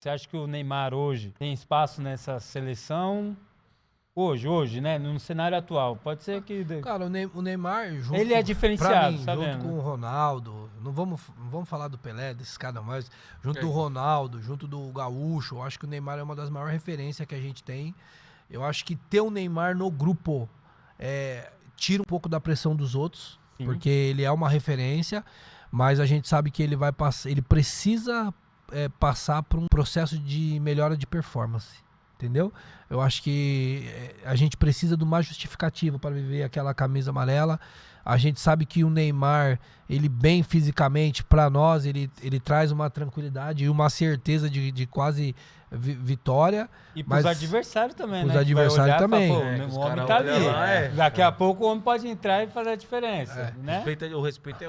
Você acha que o Neymar hoje tem espaço nessa seleção? Hoje, né? No cenário atual. Pode ser que... Cara, o Neymar, junto Ele é pra diferenciado, mim, sabendo, junto com né? o Ronaldo, não vamos falar do Pelé, desses caras, mas junto do Ronaldo, junto do Gaúcho, eu acho que o Neymar é uma das maiores referências que a gente tem. Eu acho que ter o Neymar no grupo tira um pouco da pressão dos outros, Sim. porque ele é uma referência, mas a gente sabe que ele vai passar, ele precisa passar por um processo de melhora de performance. Entendeu? Eu acho que a gente precisa de uma justificativa para viver aquela camisa amarela. A gente sabe que o Neymar, ele bem fisicamente, para nós, ele traz uma tranquilidade e uma certeza de quase vitória. E pros adversários também, né? Os adversários também. O homem tá ali. Daqui a pouco o homem pode entrar e fazer a diferença. Né? O respeito é